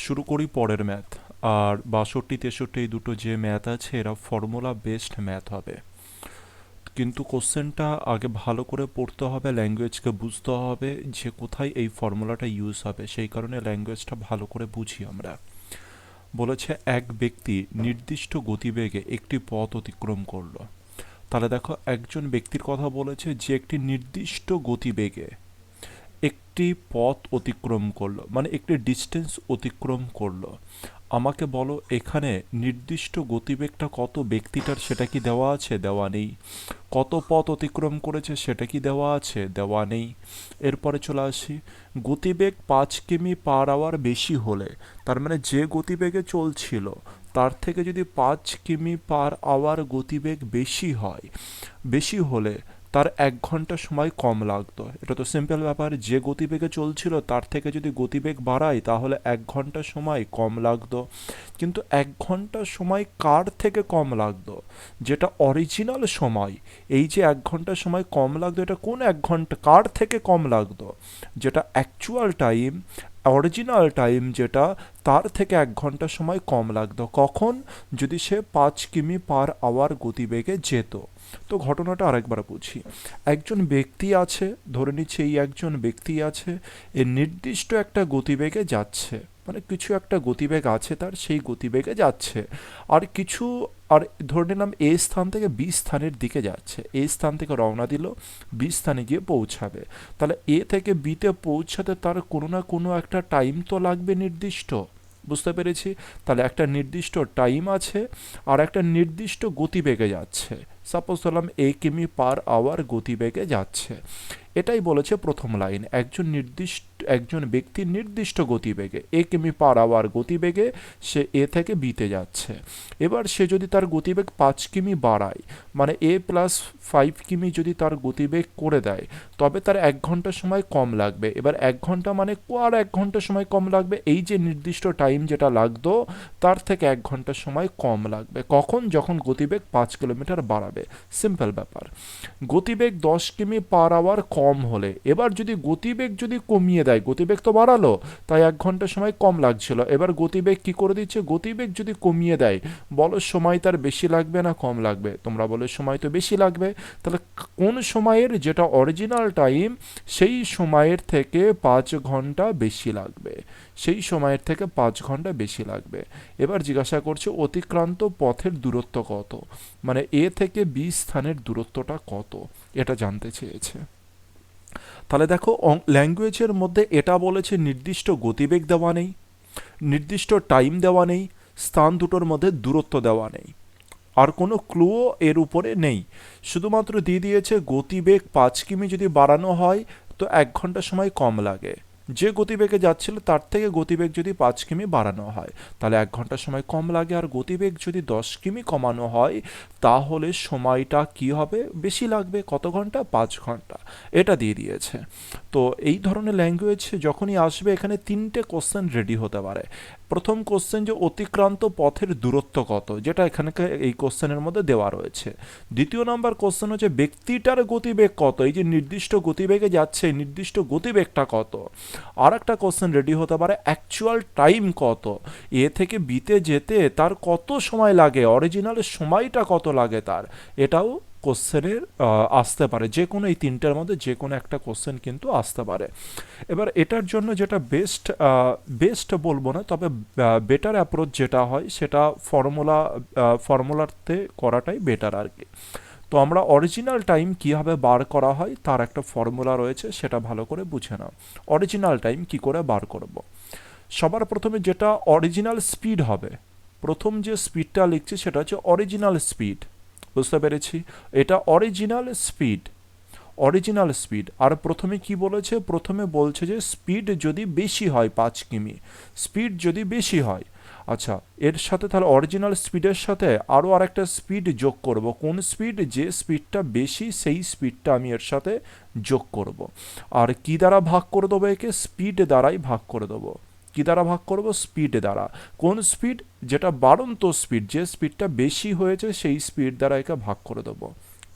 শুরু করি পরের ম্যাথ। আর 62 63 এই দুটো যে ম্যাথ আছে এরা ফর্মুলা বেসড ম্যাথ হবে, কিন্তু কোশ্চেনটা আগে ভালো করে পড়তে হবে, ল্যাঙ্গুয়েজকে বুঝতে হবে যে কোথায় এই ফর্মুলাটা ইউজ হবে, সেই কারণে ল্যাঙ্গুয়েজটা ভালো করে বুঝি আমরা। বলেছে এক ব্যক্তি নির্দিষ্ট গতিবেগে একটি পথ অতিক্রম করলো। তাহলে দেখো, একজন ব্যক্তির কথা বলেছে যে একটি নির্দিষ্ট গতিবেগে একটি পথ অতিক্রম করলো, মানে একটি ডিস্টেন্স অতিক্রম করলো। আমাকে বলো এখানে নির্দিষ্ট গতিবেগটা কত ব্যক্তিটার, সেটা কি দেওয়া আছে? দেওয়া নেই। কত পথ অতিক্রম করেছে সেটা কি দেওয়া আছে? দেওয়া নেই। এরপরে চলে আসি, গতিবেগ 5 কিমি/আওয়ার বেশি হলে, তার মানে যে গতিবেগে চলছিল তার থেকে যদি 5 কিমি/আওয়ার গতিবেগ বেশি হয়, বেশি হলে তার 1 ঘন্টা সময় কম লাগতো। এটা তো সিম্পল ব্যাপার, যে গতিবেগে চলছিল তার থেকে যদি গতিবেগ বাড়াই তাহলে 1 ঘন্টা সময় কম লাগতো। কিন্তু 1 ঘন্টা সময় কার থেকে কম লাগতো? যেটা অরিজিনাল সময়, এই যে 1 ঘন্টা সময় কম লাগতো, এটা কোন 1 ঘন্টা কার থেকে কম লাগতো? যেটা অ্যাকচুয়াল টাইম, অরিজিনাল টাইম যেটা, তার থেকে 1 ঘন্টা সময় কম লাগতো। কখন? যদি সে 5 কিমি/আওয়ার গতিবেগে যেত। তো ঘটনাটা আরেকবার বুঝি। একজন ব্যক্তি আছে, ধরে নিচ্ছে এই একজন ব্যক্তি আছে, এ নির্দিষ্ট একটা গতিবেগে যাচ্ছে, মানে কিছু একটা গতিবেগ আছে তার, সেই গতিবেগে যাচ্ছে। আর কিছু, আর ধরে নিলাম এ স্থান থেকে বি স্থানের দিকে যাচ্ছে, এ স্থান থেকে রওনা দিল, বি স্থানে গিয়ে পৌঁছাবে। তাহলে এ থেকে বিতে পৌঁছাতে তার কোনো না কোনো একটা টাইম তো লাগবে নির্দিষ্ট। বুঝতে পেরেছি? তাহলে একটা নির্দিষ্ট টাইম আছে আর একটা নির্দিষ্ট গতিবেগে যাচ্ছে। সাপোজ ধরলাম 1 কিমি/আওয়ার গতিবেগে যাচ্ছে। এটাই বলেছে প্রথম লাইন, একজন ব্যক্তি নির্দিষ্ট গতিবেগে 1 কিমি/আওয়ার গতিবেগে সে এ থেকে বিতে যাচ্ছে। এবার সে যদি তার গতিবেগ 5 কিমি বাড়ায়, মানে A+5 কিমি যদি তার গতিবেগ করে দেয়, তবে তার 1 ঘন্টা সময় কম লাগবে। এবার 1 ঘন্টা মানে আর 1 ঘন্টা সময় কম লাগবে, এই যে নির্দিষ্ট টাইম যেটা লাগতো তার থেকে 1 ঘন্টা সময় কম লাগবে। কখন? যখন গতিবেগ 5 কিলোমিটার বাড়াবে। সিম্পল ব্যাপার। গতিবেগ 10 কিমি/আওয়ার কম হলে, এবার যদি গতিবেগ যদি কমিয়ে দেয়, গতিবেগ তো বাড়ালো, তাই 1 ঘন্টা সময় কম লাগছিল, এবার গতিবেগ কি করে দিচ্ছে? গতিবেগ যদি কমিয়ে দেয়, বলো সময় তার বেশি লাগবে না কম লাগবে? তোমরা বলো সময় তো বেশি লাগবে। তাহলে কোন সময়ের, যেটা অরিজিনাল টাইম, সেই সময়ের থেকে 5 ঘন্টা বেশি লাগবে, সেই সময়ের থেকে 5 ঘন্টা বেশি লাগবে। এবার জিজ্ঞাসা করছে অতিক্রান্ত পথের দূরত্ব কত, মানে এ থেকে বি স্থানের দূরত্বটা কত, এটা জানতে চেয়েছে। তাহলে দেখো, ল্যাঙ্গুয়েজের মধ্যে এটা বলেছে নির্দিষ্ট গতিবেগ দেওয়া নেই, নির্দিষ্ট টাইম দেওয়া নেই, স্থান দুটোর মধ্যে দূরত্ব দেওয়া নেই, আর কোনো ক্লুও এর উপরে নেই। শুধুমাত্র দিয়ে দিয়েছে গতিবেগ 5 কিমি যদি বাড়ানো হয় তো 1 ঘন্টা সময় কম লাগে, যে গতিবেগে যাচ্ছিল তার থেকে গতিবেগ যদি 5 কিমি বাড়ানো হয় তাহলে 1 ঘন্টা সময় কম লাগে, আর গতিবেগ যদি 10 কিমি কমানো হয় তাহলে সময়টা কি হবে? বেশি লাগবে। কত ঘন্টা? 5 ঘন্টা। এটা দিয়ে দিয়েছে। তো এই ধরনের ল্যাঙ্গুয়েজ যখনই আসবে, এখানে 3টে কোশ্চেন রেডি হতে পারে। প্রথম কোশ্চেন যে অতিক্রান্ত পথের দূরত্ব কত, যেটা এখানে এই কোশ্চেনের মধ্যে দেওয়া রয়েছে। দ্বিতীয় নাম্বার কোশ্চেন হচ্ছে ব্যক্তিটার গতিবেগ কত, এই যে নির্দিষ্ট গতিবেগে যাচ্ছে, নির্দিষ্ট গতিবেগটা কত। আর একটা কোশ্চেন রেডি হতে পারে অ্যাকচুয়াল টাইম কত, এ থেকে বিতে যেতে তার কত সময় লাগে, অরিজিনাল সময়টা কত লাগে তার, এটাও কোশ্চেনের আসতে পারে। যে কোনো এই 3টার মধ্যে যে কোনো একটা কোশ্চেন কিন্তু আসতে পারে। এবার এটার জন্য যেটা বেস্ট বলবো না, তবে বেটার অ্যাপ্রোচ যেটা হয় সেটা ফর্মুলাতে করাটাই বেটার আর কি। তো আমরা অরিজিনাল টাইম কীভাবে বার করা হয় তার একটা ফর্মুলা রয়েছে, সেটা ভালো করে বুঝে নাও। অরিজিনাল টাইম কি করে বার করব? সবার প্রথমে যেটা অরিজিনাল স্পিড হবে, প্রথম যে স্পিডটা লিখছি সেটা হচ্ছে অরিজিনাল স্পিড। বুঝতে পেরেছি? এটা অরিজিনাল স্পিড, অরিজিনাল স্পিড। আর প্রথমে কি বলেছে? প্রথমে বলছে যে স্পিড যদি বেশি হয় 5 কিমি, স্পিড যদি বেশি হয়। আচ্ছা, এর সাথে তাহলে অরিজিনাল স্পিডের সাথে আরও আরেকটা স্পিড যোগ করব। কোন স্পিড? যে স্পিডটা বেশি সেই স্পিডটা আমি এর সাথে যোগ করব। আর কি দ্বারা ভাগ করে দেবো একে? স্পিড দ্বারাই ভাগ করে দেবো। কি দ্বারা ভাগ করব? স্পিড দ্বারা। কোন স্পিড? যেটা বাড়ন্ত স্পিড, যে স্পিডটা বেশি হয়েছে সেই স্পিড দ্বারা একে ভাগ করে দেবো।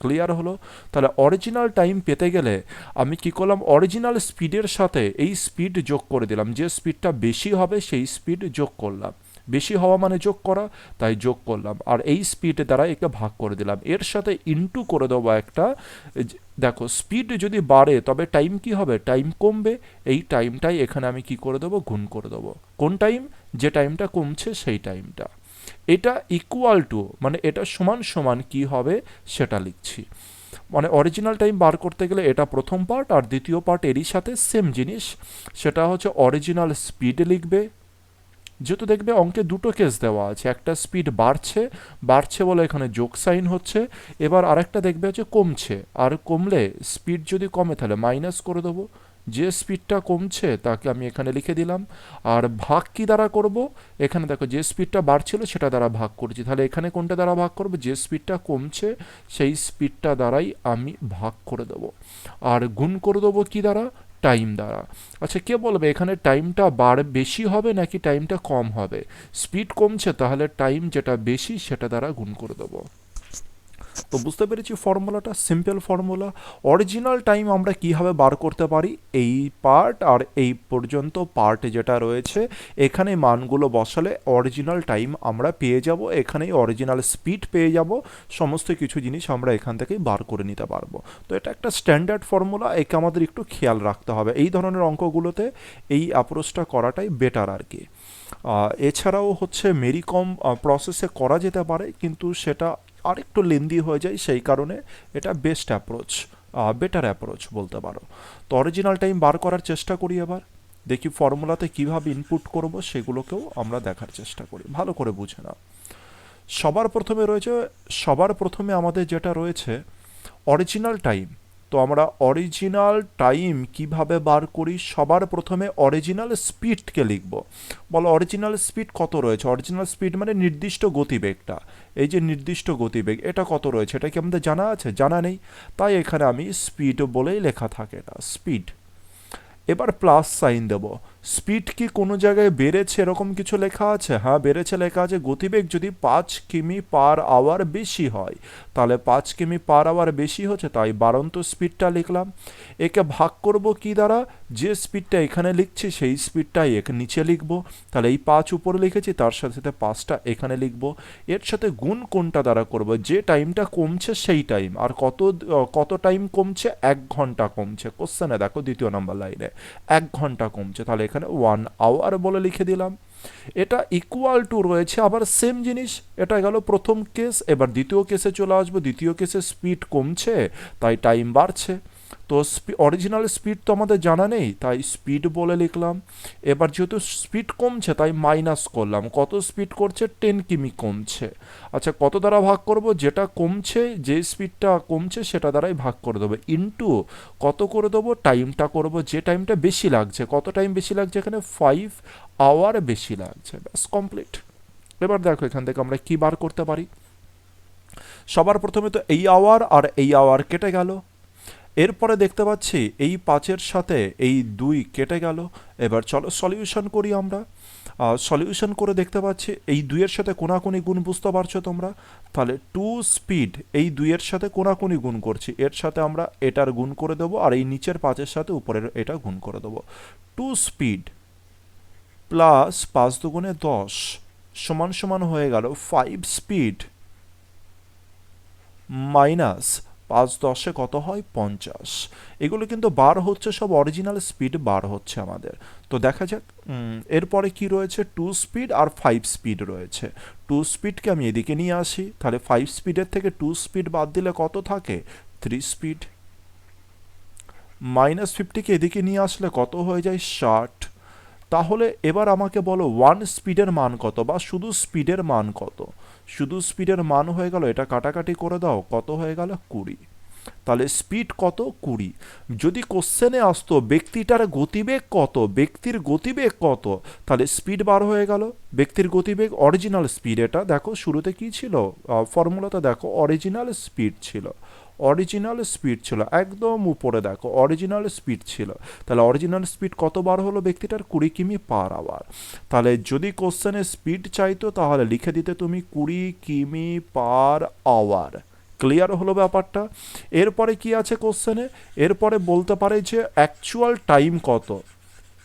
ক্লিয়ার হলো? তাহলে অরিজিনাল টাইম পেতে গেলে আমি কি করলাম, অরিজিনাল স্পিডের সাথে এই স্পিড যোগ করে দিলাম, যে স্পিডটা বেশি হবে সেই স্পিড যোগ করলাম, বেশি হওয়া মানে যোগ করা, তাই যোগ করলাম, আর এই স্পিড দ্বারা একে ভাগ করে দিলাম, এর সাথে ইনটু করে দেবো একটা। দেখো স্পিড যদি বাড়ে তবে টাইম কি হবে, টাইম কমবে, এই টাইমটাই এখানে আমি কি করে দেবো, গুণ করে দেবো। কোন টাইম? যে টাইমটা কমছে সেই টাইমটা। এটা ইকুয়াল টু মানে এটা সমান সমান কি হবে সেটা লিখছি। মানে অরিজিনাল টাইম বার করতে গেলে এটা প্রথম পার্ট, আর দ্বিতীয় পার্ট এরই সাথে সেম জিনিস, সেটা হচ্ছে অরিজিনাল স্পিড লিখবে। যেহেতু দেখবে অঙ্কে দুটো কেস দেওয়া আছে, একটা স্পিড বাড়ছে, বাড়ছে বলে এখানে যোগ সাইন হচ্ছে, এবার আরেকটা দেখবে হচ্ছে কমছে, আর কমলে স্পিড যদি কমে তাহলে মাইনাস করে দেবো, যে স্পিডটা কমছে তাকে আমি এখানে লিখে দিলাম। আর ভাগ কি দ্বারা করব, এখানে দেখো যে স্পিডটা বাড়ছিল সেটা দ্বারা ভাগ করছি, তাহলে এখানে কোনটা দ্বারা ভাগ করব, যে স্পিডটা কমছে সেই স্পিডটা দ্বারাই আমি ভাগ করে দেবো। আর গুণ করে দেবো কি দ্বারা, টাইম দ্বারা। আচ্ছা কে বলবে এখানে টাইমটা বেশি হবে নাকি টাইমটা কম হবে? স্পিড কমছে তাহলে টাইম যেটা বেশি সেটা দ্বারা গুণ করে দেবো। তো বুঝতে পেরেছি ফর্মুলাটা, সিম্পল ফর্মুলা। অরিজিনাল টাইম আমরা কীভাবে বার করতে পারি, এই পার্ট আর এই পর্যন্ত পার্ট যেটা রয়েছে এখানে মানগুলো বসালে অরিজিনাল টাইম আমরা পেয়ে যাব, এখানেই অরিজিনাল স্পিড পেয়ে যাব, সমস্ত কিছু জিনিস আমরা এখান থেকেই বার করে নিতে পারবো। তো এটা একটা স্ট্যান্ডার্ড ফর্মুলা, একে আমাদের একটু খেয়াল রাখতে হবে, এই ধরনের অঙ্কগুলোতে এই অ্যাপ্রোচটা করাটাই বেটার আর কি। এছাড়াও হচ্ছে মেরিকম প্রসেসে করা যেতে পারে, কিন্তু সেটা আরেকটু লেন্দি হয়ে যায়, সেই কারণে এটা বেস্ট অ্যাপ্রোচ, বেটার অ্যাপ্রোচ বলতে পারো। তো অরিজিনাল টাইম বার করার চেষ্টা করি, এবার দেখি ফর্মুলাতে কিভাবে ইনপুট করব সেগুলোকেও আমরা দেখার চেষ্টা করি, ভালো করে বুঝে নাও। সবার প্রথমে আমাদের যেটা রয়েছে অরিজিনাল টাইম। তো আমরা অরিজিনাল টাইম কিভাবে বার করি, সবার প্রথমে অরিজিনাল স্পিডকে লিখব। বলো অরিজিনাল স্পিড কত রয়েছে, অরিজিনাল স্পিড মানে নির্দিষ্ট গতিবেগটা, এই যে নির্দিষ্ট গতিবেগ এটা কত রয়েছে এটা কি আমাদের জানা আছে, জানা নেই, তাই এখানে আমি স্পিড বলেই লেখা থাকে, এটা স্পিড। এবার প্লাস সাইন দেব। স্পিড কি কোনো জায়গায় বেড়েছে এরকম কিছু লেখা আছে? হ্যাঁ বেড়েছে লেখা আছে, গতিবেগ যদি 5 কিমি/আওয়ার বেশি হয়, তাহলে 5 কিমি/আওয়ার বেশি হচ্ছে তাই বাড়ন্ত স্পিডটা লিখলাম। একে ভাগ করব কি দ্বারা, যে স্পিডটা এখানে লিখছি সেই স্পিডটাই নিচে লিখব, তাহলে এই 5 উপরে লিখেছি তার সাথে সাথে 5টা এখানে লিখব। এর সাথে গুণ কোনটা দ্বারা করব, যে টাইমটা কমছে সেই টাইম, আর কত টাইম কমছে, 1 ঘন্টা কমছে, কোশ্চেনে দেখো দ্বিতীয় নম্বর লাইনে 1 ঘন্টা কমছে, তাহলে এখানে 1 আওয়ার বলে লিখে দিলাম। এটা ইকুয়াল টু রয়েছে, আবার সেম জিনিস, এটা গেল প্রথম কেস, এবার দ্বিতীয় কেসে চলে আসবো, দ্বিতীয় কেসে স্পিড কমছে তাই টাইম বাড়ছে, তো অরিজিনাল স্পিড তো আমাদের জানা নেই তাই স্পিড বলে লিখলাম। এবার যেহেতু স্পিড কমছে তাই মাইনাস করলাম, কত স্পিড করছে, 10 কিমি কমছে। আচ্ছা কত দ্বারা ভাগ করব, যেটা কমছে, যে স্পিডটা কমছে সেটা দ্বারাই ভাগ করে দেবো, ইনটু কত করে দেবো, টাইমটা করব, যে টাইমটা বেশি লাগছে, কত টাইম বেশি লাগছে এখানে 5 আওয়ার বেশি লাগছে, ব্যাস কমপ্লিট। এবার দেখো এখান থেকে আমরা কি বার করতে পারি। সবার প্রথমে তো এই আওয়ার আর এই আওয়ার কেটে গেল, এরপরে দেখতে পাচ্ছি এই 5-এর সাথে এই 2 কেটে গেল। এবার চলো সলিউশন করি আমরা। সলিউশন করে দেখতে পাচ্ছি এই 2-এর সাথে কোনাকুনি গুণ, বুঝতে পারছো তোমরা, তাহলে 2 স্পিড এই 2-এর সাথে কোনাকুনি গুণ করছি, এর সাথে আমরা এটার গুণ করে দেবো, আর এই নিচের 5-এর সাথে উপরের এটা গুণ করে দেবো। 2 স্পিড প্লাস 5 দুগুণে 10 সমান সমান হয়ে গেল 5 স্পিড মাইনাস 5 × 10 কত হয়, 50। এগুলো কিন্তু বার হচ্ছে সব অরিজিনাল স্পিড বার হচ্ছে আমাদের। তো দেখা যাক এরপরে কি রয়েছে, 2 স্পিড আর 5 স্পিড রয়েছে। 2 স্পিডকে আমি এদিকে নিয়ে আসি, তাহলে 5 স্পিডের থেকে 2 স্পিড বাদ দিলে কত থাকে, 3 স্পিড। -50কে এদিকে নিয়ে আসলে কত হয়ে যায়, 60। তাহলে এবার আমাকে বলো 1 স্পিডের মান কত, বা শুধু স্পিডের মান কত। শুধু স্পিডের মান হয়ে গেল, এটা কাটাকাটি করে দাও, কত হয়ে গেল, 20। তাহলে স্পিড কত, 20। যদি কোশ্চেনে আসতো ব্যক্তিটার গতিবেগ কত, ব্যক্তির গতিবেগ কত, তাহলে স্পিড বার হয়ে গেল, ব্যক্তির গতিবেগ অরিজিনাল স্পিড, এটা দেখো শুরুতে কি ছিল, ফর্মুলাতে দেখো অরিজিনাল স্পিড ছিল, অরিজিনাল স্পিড ছিল একদম উপরে দেখো অরিজিনাল স্পিড ছিল, তাহলে অরিজিনাল স্পিড কত বার হলো ব্যক্তিটার, 20 কিমি/আওয়ার। তাহলে যদি কোশ্চেনে স্পিড চাইতো তাহলে লিখে দিতে তুমি 20 কিমি/আওয়ার। ক্লিয়ার হলো ব্যাপারটা? এরপরে কি আছে কোশ্চেনে? এরপরে বলতে পারে যে অ্যাকচুয়াল টাইম কত।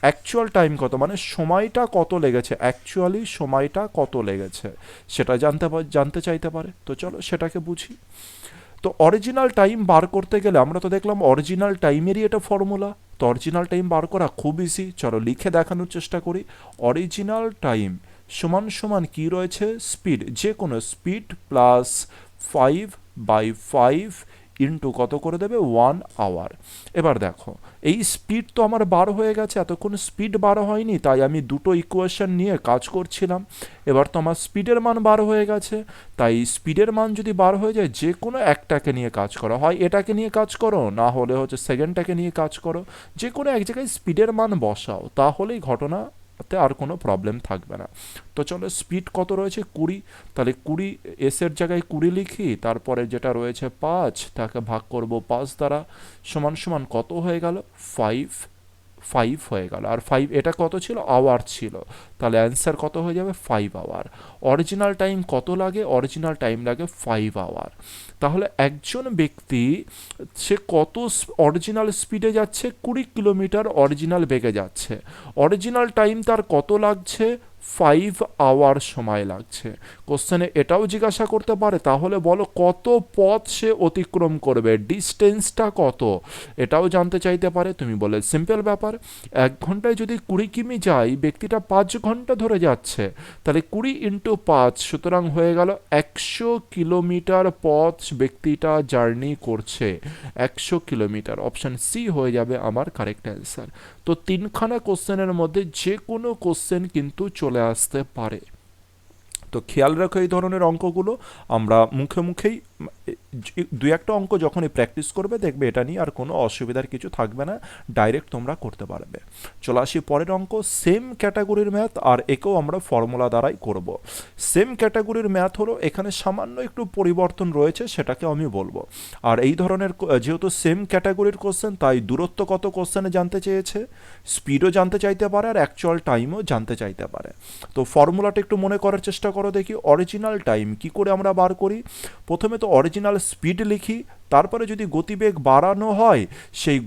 অ্যাকচুয়াল টাইম কত মানে সময়টা কত লেগেছে, অ্যাকচুয়ালি সময়টা কত লেগেছে সেটা জানতে চাইতে পারে। তো চলো সেটাকে বুঝি। তো অরিজিনাল টাইম বার করতে গেলে আমরা তো দেখলাম অরিজিনাল টাইমেরই এটা ফর্মুলা। তো অরিজিনাল টাইম বার করা খুব ইজি, চলো লিখে দেখানোর চেষ্টা করি। অরিজিনাল টাইম সমান সমান কি রয়েছে, স্পিড, যে কোনো স্পিড প্লাস 5/5 ইন্টু কত করে দেবে, 1 আওয়ার। এবার দেখো এই স্পিড তো আমার বার হয়ে গেছে, এতক্ষণ স্পিড বার হয়নি, তাই আমি দুটো ইকুয়েশন নিয়ে কাজ করছিলাম। এবার তো আমার স্পিডের মান বার হয়ে গেছে, তাই স্পিডের মান যদি বার হয়ে যায় যে কোনো একটাকে নিয়ে কাজ করো, হয় এটাকে নিয়ে কাজ করো, না হলে হচ্ছে সেকেন্ডটাকে নিয়ে কাজ করো, যে কোনো এক জায়গায় স্পিডের মান বসাও, তাহলেই ঘটনাতে আর কোনো প্রবলেম থাকবে না। তো চলো স্পিড কত রয়েছে, 20, তাহলে 20 এসের জায়গায় 20 লিখি, তারপরে যেটা রয়েছে 5 তাকে ভাগ করব 5 দ্বারা, সমান সমান কত হয়ে গেল, 5 5 হয়ে গেল। আর 5 এটা কত ছিল, আওয়ার ছিল, তাহলে অ্যান্সার কত হয়ে যাবে, 5 আওয়ার। অরিজিনাল টাইম কত লাগে, অরিজিনাল টাইম লাগে 5 আওয়ার। তাহলে একজন ব্যক্তি সে কত অরিজিনাল স্পিডে যাচ্ছে, 20 কিলোমিটার অরিজিনাল বেগে যাচ্ছে, অরিজিনাল টাইম তার কত লাগছে, 5 আওয়ার সময় লাগছে। কোশ্চেনে এটাও জিজ্ঞাসা করতে পারে, তাহলে বলো কত পথ সে অতিক্রম করবে, ডিস্টেন্সটা কত, এটাও জানতে চাইতে পারে। তুমি বলে সিম্পল ব্যাপার, 1 ঘন্টায় যদি 20 কিমি যায়, ব্যক্তিটা 5 ঘন্টা ধরে যাচ্ছে, তাহলে 20 × 5, সুতরাং হয়ে গেল 100 কিলোমিটার পথ ব্যক্তিটা জার্নি করছে, 100 কিলোমিটার। অপশান সি হয়ে যাবে আমার কারেক্ট অ্যান্সার। তো তিনখানা কোশ্চেনের মধ্যে যে কোনো কোশ্চেন কিন্তু চলে আসতে পারে। তো খেয়াল রাখো এই ধরনের অঙ্কগুলো আমরা মুখে মুখেই দুই একটা অঙ্ক যখনই প্র্যাকটিস করবে দেখবে এটা নিয়ে আর কোনো অসুবিধার কিছু থাকবে না, ডাইরেক্ট তোমরা করতে পারবে। চলে আসি পরের অঙ্ক, সেম ক্যাটাগরির ম্যাথ, আর একেও আমরা ফর্মুলা দ্বারাই করব। সেম ক্যাটাগরির ম্যাথ হলো এখানে সামান্য একটু পরিবর্তন রয়েছে, সেটাকে আমি বলবো। আর এই ধরনের যেহেতু সেম ক্যাটাগরির কোশ্চেন, তাই দূরত্ব কত কোশ্চেনে জানতে চেয়েছে, স্পিডও জানতে চাইতে পারে, আর অ্যাকচুয়াল টাইমও জানতে চাইতে পারে। তো ফর্মুলাটা একটু মনে করার চেষ্টা করো দেখি। অরিজিনাল টাইম কি করে আমরা বার করি, প্রথমে তো অরিজিনাল স্পিড লিখি, তারপরে যদি গতিবেগ বাড়ানো হয় সেই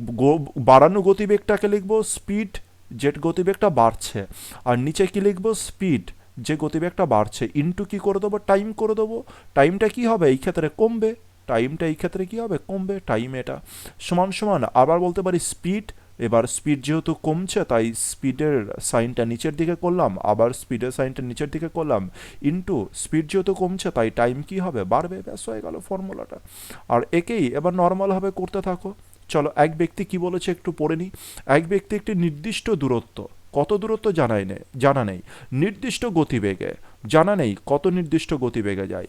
বাড়ানো গতিবেগটাকে লিখবো স্পিড, যে গতিবেগটা বাড়ছে, আর নিচে কি লিখবো, স্পিড, যে গতিবেগটা বাড়ছে, ইনটু কি করে দেবো, টাইম করে দেবো। টাইমটা কি হবে এই ক্ষেত্রে, কমবে, টাইমটা এই ক্ষেত্রে কি হবে, কমবে টাইম, এটা সমান সমান আবার বলতে পারি স্পিড। এবার স্পিড যেহেতু কমছে তাই স্পিডের সাইনটা নিচের দিকে করলাম, আবার স্পিডের সাইনটা নিচের দিকে করলাম, ইনটু স্পিড যেহেতু কমছে তাই টাইম কি হবে, বাড়বে, ব্যাস হয়ে গেল ফর্মুলাটা। আর একেই এবার নর্মালভাবে করতে থাকো। চলো এক ব্যক্তি কি বলেছে একটু পড়ে নিই। এক ব্যক্তি একটি নির্দিষ্ট দূরত্ব, কত দূরত্ব জানা নেই, নির্দিষ্ট গতিবেগে জানা নেই কত নির্দিষ্ট গতিবেগে যায়,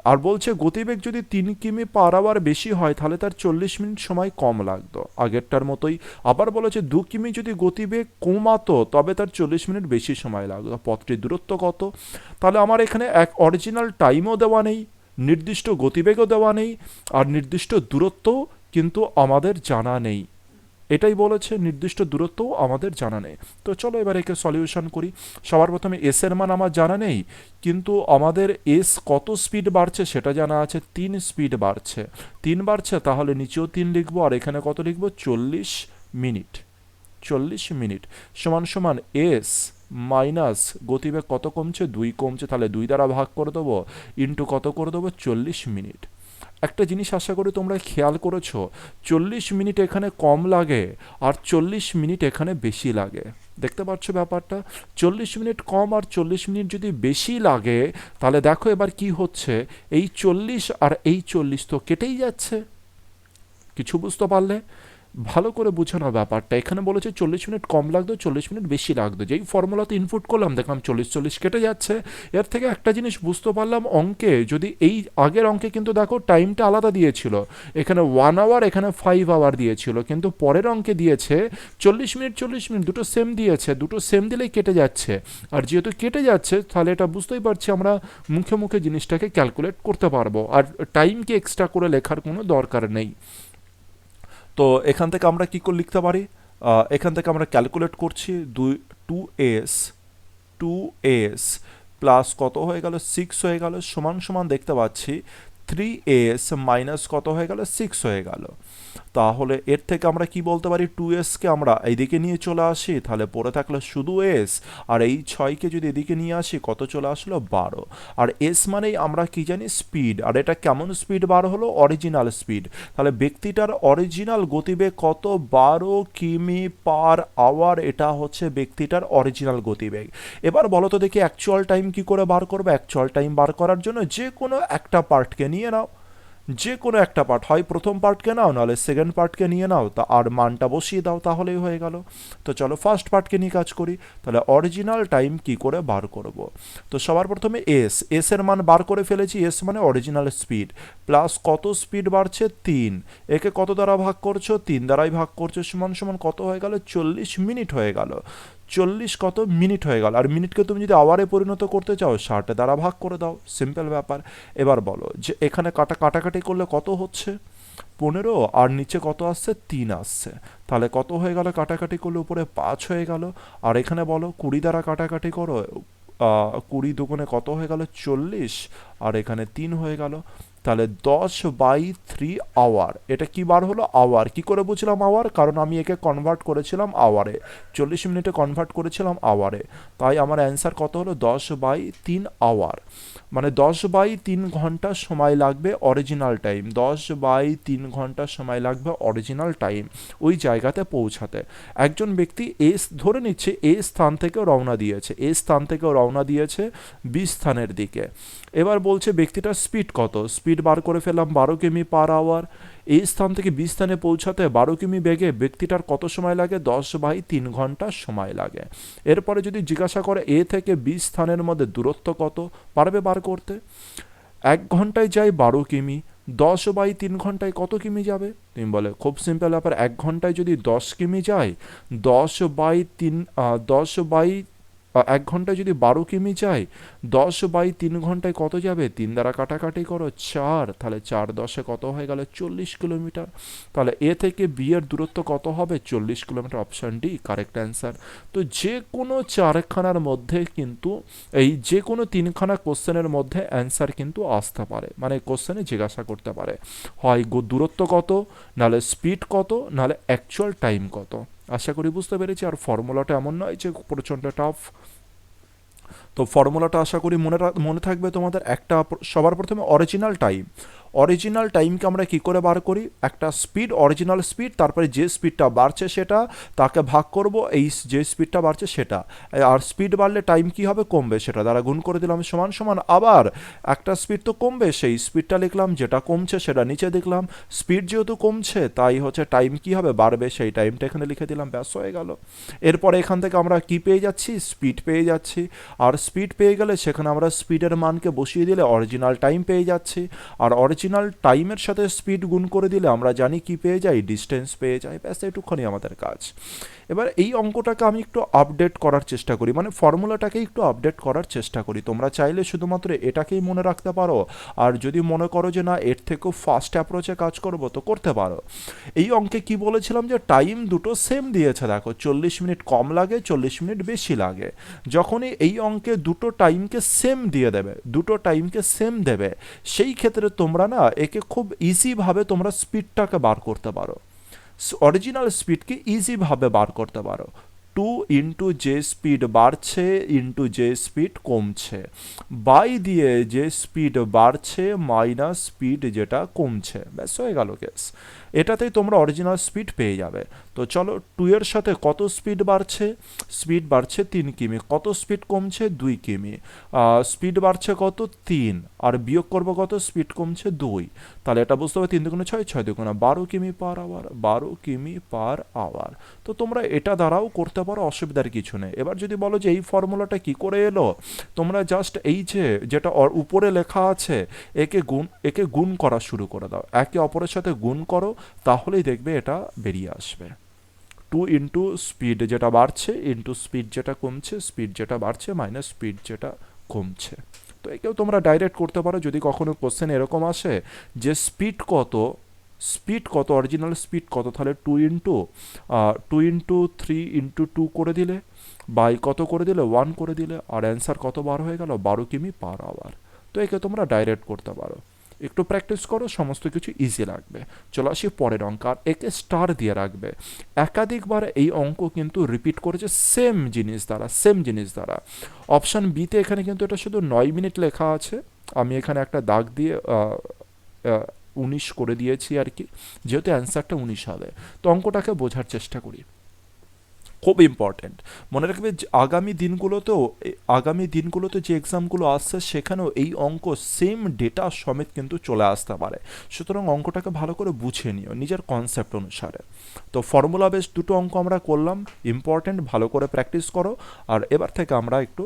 আর বলছে গতিবেগ যদি 3 কিমি/আওয়ার বেশি হয় তাহলে তার 40 মিনিট সময় কম লাগতো, আগেরটার মতোই। আবার বলেছে 2 কিমি যদি গতিবেগ কমাতো তবে তার 40 মিনিট বেশি সময় লাগতো, পথটির দূরত্ব কত। তাহলে আমার এখানে এক অরিজিনাল টাইমও দেওয়া নেই, নির্দিষ্ট গতিবেগও দেওয়া নেই, আর নির্দিষ্ট দূরত্বও কিন্তু আমাদের জানা নেই। এটাই বলেছে, নির্দিষ্ট দূরত্বও আমাদের জানা নেই। তো চলো এবার একে সলিউশন করি। সবার প্রথমে এস এর মান আমার জানা নেই, কিন্তু আমাদের এস কত স্পিড বাড়ছে সেটা জানা আছে, 3 স্পিড বাড়ছে, 3 বাড়ছে, তাহলে নিচেও 3 লিখবো, আর এখানে কত লিখবো, 40 মিনিট। 40 মিনিট সমান সমান এস মাইনাস গতিবেগ কত কমছে, 2 কমছে, তাহলে 2 দ্বারা ভাগ করে দেবো, ইন্টু কত করে দেবো, 40 মিনিট। একটা জিনিস আশা করি তোমরা খেয়াল করেছো, 40 মিনিট এখানে কম লাগে আর 40 মিনিট এখানে বেশি লাগে, দেখতে পাচ্ছ ব্যাপারটা। 40 মিনিট কম আর 40 মিনিট যদি বেশি লাগে, তাহলে দেখো এবার কি হচ্ছে, এই 40 আর এই 40 তো কেটেই যাচ্ছে। কিছু বুঝতে পারলে, ভালো করে বুঝে নাও ব্যাপারটা। এখানে বলেছে 40 মিনিট কম লাগতো, 40 মিনিট বেশি লাগতো, যেই ফর্মুলাতে ইনপুট করলাম দেখলাম 40 কেটে যাচ্ছে। এর থেকে একটা জিনিস বুঝতে পারলাম, অঙ্কে যদি এই আগের অঙ্কে কিন্তু দেখো টাইমটা আলাদা দিয়েছিল, এখানে 1 আওয়ার, এখানে 5 আওয়ার দিয়েছিল, কিন্তু পরের অঙ্কে দিয়েছে 40 মিনিট, 40 মিনিট দুটো সেম দিয়েছে, দুটো সেম দিলেই কেটে যাচ্ছে। আর যেহেতু কেটে যাচ্ছে তাহলে এটা বুঝতেই পারছি আমরা মুখে মুখে জিনিসটাকে ক্যালকুলেট করতে পারবো, আর টাইমকে এক্সট্রা করে লেখার কোনো দরকার নেই। তো এখান থেকে আমরা কি করে লিখতে পারি, এখান থেকে আমরা ক্যালকুলেট করছি, 2s প্লাস কত হয়ে গেল, 6 হয়ে গেল, সমান সমান দেখতে পাচ্ছি 3s মাইনাস কত হয়ে গেল 6 হয়ে গেল। তাহলে এর থেকে আমরা কি বলতে পারি 2sকে আমরা এইদিকে নিয়ে চলে আসি, তাহলে পড়ে থাকলো শুধু s, আর এই 6কে যদি এদিকে নিয়ে আসি কত চলে আসলো 12। আর s মানেই আমরা কি জানি স্পিড, আর এটা কেমন স্পিড বার হলো অরিজিনাল স্পিড। তাহলে ব্যক্তিটার অরিজিনাল গতিবেগ কত 12 কিমি/আওয়ার, এটা হচ্ছে ব্যক্তিটার অরিজিনাল গতিবেগ। এবার বলো তো দেখি অ্যাকচুয়াল টাইম কি করে বার করবে। অ্যাকচুয়াল টাইম বার করার জন্য যে কোনো একটা পার্টকে নিয়ে নাও, যে কোনো একটা পার্ট, হয় প্রথম পার্টকে নাও নাহলে সেকেন্ড পার্টকে নিয়ে নাও, তা আর মানটা বসিয়ে দাও তাহলেই হয়ে গেল। তো চলো ফার্স্ট পার্টকে নিয়ে কাজ করি। তাহলে অরিজিনাল টাইম কি করে বার করব। তো সবার প্রথমে এস এর মান বার করে ফেলেছি, এস মানে অরিজিনাল স্পিড, প্লাস কত স্পিড বাড়ছে 3, একে কত দ্বারা ভাগ করছো 3 দ্বারাই ভাগ করছো, সমান সমান কত হয়ে গেল 40 মিনিট হয়ে গেল। 40 কত মিনিট হয়ে গেল, আর মিনিটকে তুমি যদি আওয়ারে পরিণত করতে চাও 60 দ্বারা ভাগ করে দাও, সিম্পল ব্যাপার। এবার বলো যে এখানে কাটাকাটি করলে কত হচ্ছে 15, আর নিচে কত আসছে 3 আসছে, তাহলে কত হয়ে গেল কাটাকাটি করলে উপরে 5 হয়ে গেল। আর এখানে বলো 20 দ্বারা কাটাকাটি করো, 20 দুগুণে কত হয়ে গেল 40, আর এখানে 3 হয়ে গেল। তাহলে 10/3 আওয়ার, এটা কি বার হলো আওয়ার। কি করে বুঝলাম আওয়ার, কারণ আমি একে কনভার্ট করেছিলাম আওয়ারে, 40 মিনিটে কনভার্ট করেছিলাম আওয়ারে, তাই আমার অ্যান্সার কত হলো 10/3 আওয়ার। মানে 10/3 ঘন্টা সময় লাগবে অরিজিনাল টাইম, 10/3 ঘন্টা সময় লাগবে অরিজিনাল টাইম ওই জায়গাতে পৌঁছাতে। একজন ব্যক্তি ধরে নিচ্ছে এ স্থান থেকে রওনা দিয়েছে, বি স্থানের দিকে। এবার বলছে ব্যক্তিটার স্পিড কত, স্পিড বার করে ফেললাম 12 কিমি/আওয়ার। এই স্থান থেকে বি স্থানে পৌঁছাতে 12 কিমি বেগে ব্যক্তিটার কত সময় লাগে 10/3 ঘন্টা সময় লাগে। এরপরে যদি জিজ্ঞাসা করে এ থেকে বি স্থানের মধ্যে দূরত্ব কত, পারবে বার করতে। 1 ঘন্টায় যায় 12 কিমি, 10/3 ঘন্টায় কত কিমি যাবে। তুমি বলে খুব সিম্পল ব্যাপার, 1 ঘন্টায় যদি 10 কিমি যায়, 10/3 1 ঘন্টায় যদি 12 কিমি যায়, 10/3 ঘন্টায় কত যাবে, 3 দ্বারা কাটাকাটি করো 4, তাহলে 4×10 কত হয়ে গেল 40 কিলোমিটার। তাহলে এ থেকে বি এর দূরত্ব কত হবে 40 kilometre, option D correct answer. তো যে কোনো চারখানার মধ্যে কিন্তু যে কোনো 3খানা কোশ্চেনের মধ্যে অ্যান্সার কিন্তু আসতে পারে, মানে কোশ্চেনে জিজ্ঞাসা করতে পারে, হয় দূরত্ব কত, নাহলে স্পিড কত, নাহলে অ্যাকচুয়াল টাইম কত। আশা করি বুঝতে পেরেছি। আর ফর্মুলাটা এমন নয় যে প্রচণ্ড টাফ। তো ফর্মুলাটা আশা করি মনে থাকবে তোমাদের। একটা সবার প্রথমে অরিজিনাল টাইমকে আমরা কি করে বার করি, একটা স্পিড, অরিজিনাল স্পিড, তারপরে যে স্পিডটা বাড়ছে সেটা, তাকে ভাগ করব এই যে স্পিডটা বাড়ছে সেটা, আর স্পিড বাড়লে টাইম কি হবে কমবে, সেটা দ্বারা গুণ করে দিলাম সমান সমান। আবার একটা স্পিড তো কমবে, সেই স্পিডটা লিখলাম, যেটা কমছে সেটা নিচে দেখলাম, স্পিড যেহেতু কমছে তাই হচ্ছে টাইম কি হবে বাড়বে, সেই টাইমটা এখানে লিখে দিলাম, ব্যাস হয়ে গেল। এরপরে এখান থেকে আমরা কি পেয়ে যাচ্ছি, স্পিড পেয়ে যাচ্ছি। আর স্পিড পেয়ে গেলে সেখানে আমরা স্পিডের মানকে বসিয়ে দিলে অরিজিনাল টাইম পেয়ে যাচ্ছি। আর অরিজিনাল টাইমের সাথে স্পিড গুণ করে দিলে আমরা জানি কি পেয়ে যাই, ডিস্টেন্স পেয়ে যাই। ব্যাস এটুকুনি আমাদের কাজ। এবার এই অঙ্কটাকে আমি একটু আপডেট করার চেষ্টা করি, মানে ফর্মুলাটাকে একটু আপডেট করার চেষ্টা করি। তোমরা চাইলে শুধুমাত্র এটাকেই মনে রাখতে পারো, আর যদি মনে করো যে না এর থেকেও ফাস্ট অ্যাপ্রোচে কাজ করবো তো করতে পারো। এই অঙ্কে কি বলেছিলাম যে টাইম দুটো সেম দিয়েছে, দেখো 40 মিনিট কম লাগে, 40 মিনিট বেশি লাগে। যখনই এই অঙ্কে দুটো টাইমকে সেম দেবে, সেই ক্ষেত্রে তোমরা না একে খুব ইজিভাবে তোমরা স্পিডটাকে বার করতে পারো, অরিজিনাল স্পিডকে ইজিভাবে বার করতে পারো। 2 যে স্পিড বাড়ছে ইন্টু যে স্পিড কমছে, বাই দিয়ে যে স্পিড বাড়ছে মাইনাস স্পিড যেটা কমছে, ব্যাস হয়ে গেল কেস। এটাতেই তোমরা অরিজিনাল স্পিড পেয়ে যাবে। তো চলো 2 এর সাথে কত স্পিড বাড়ছে, স্পিড বাড়ছে 3 কিমি, কত স্পিড কমছে 2 কিমি, স্পিড বাড়ছে কত 3, আর বিয়োগ করবো কত স্পিড কমছে 2, তাহলে এটা বুঝতে হবে 3 দুগুণে 6, 6 দুগুণে 12 কিমি/আওয়ার, 12 কিমি/আওয়ার। তো তোমরা এটা দ্বারাও করতে পারো, অসুবিধার কিছু নেই। এবার যদি বলো যে এই ফর্মুলাটা কি করে এলো, তোমরা জাস্ট এই যেটা উপরে লেখা আছে একে গুণ করা শুরু করে দাও, একে অপরের সাথে গুণ করো, তাহলেই দেখবে এটা বেরিয়ে আসবে। 2 স্পিড যেটা বাড়ছে ইন্টু স্পিড যেটা কমছে, স্পিড যেটা বাড়ছে মাইনাস স্পিড যেটা কমছে। তো একেও তোমরা ডাইরেক্ট করতে পারো। যদি কখনো কোশ্চেন এরকম আসে যে স্পিড কত অরিজিনাল স্পিড কত, তাহলে 2 × 3 × 2 করে দিলে, বাই কত করে দিলে 1 করে দিলে, আর অ্যান্সার কত বার হয়ে গেল 12 কিমি/আওয়ার। তো একে তোমরা ডাইরেক্ট করতে পারো। একটু প্র্যাকটিস করো, সমস্ত কিছু ইজি লাগবে। চলো আসি পরের অঙ্ক, আর একে স্টার দিয়ে রাখবে। একাধিকবার এই অঙ্ক কিন্তু রিপিট করেছে সেম জিনিস দ্বারা। অপশান বিতে এখানে কিন্তু এটা শুধু 9 মিনিট লেখা আছে, আমি এখানে একটা দাগ দিয়ে 19 করে দিয়েছি আর কি, যেহেতু অ্যান্সারটা 19 হবে। তো অঙ্কটাকে বোঝার চেষ্টা করি, খুব ইম্পর্টেন্ট। মনে রাখবে যে আগামী দিনগুলোতে যে এক্সামগুলো আসছে সেখানেও এই অঙ্ক সেম ডেটা সমেত কিন্তু চলে আসতে পারে। সুতরাং অঙ্কটাকে ভালো করে বুঝে নিও নিজের কনসেপ্ট অনুসারে। তো ফর্মুলা বেস দুটো অঙ্ক আমরা করলাম, ইম্পর্টেন্ট, ভালো করে প্র্যাকটিস করো। আর এবার থেকে আমরা একটু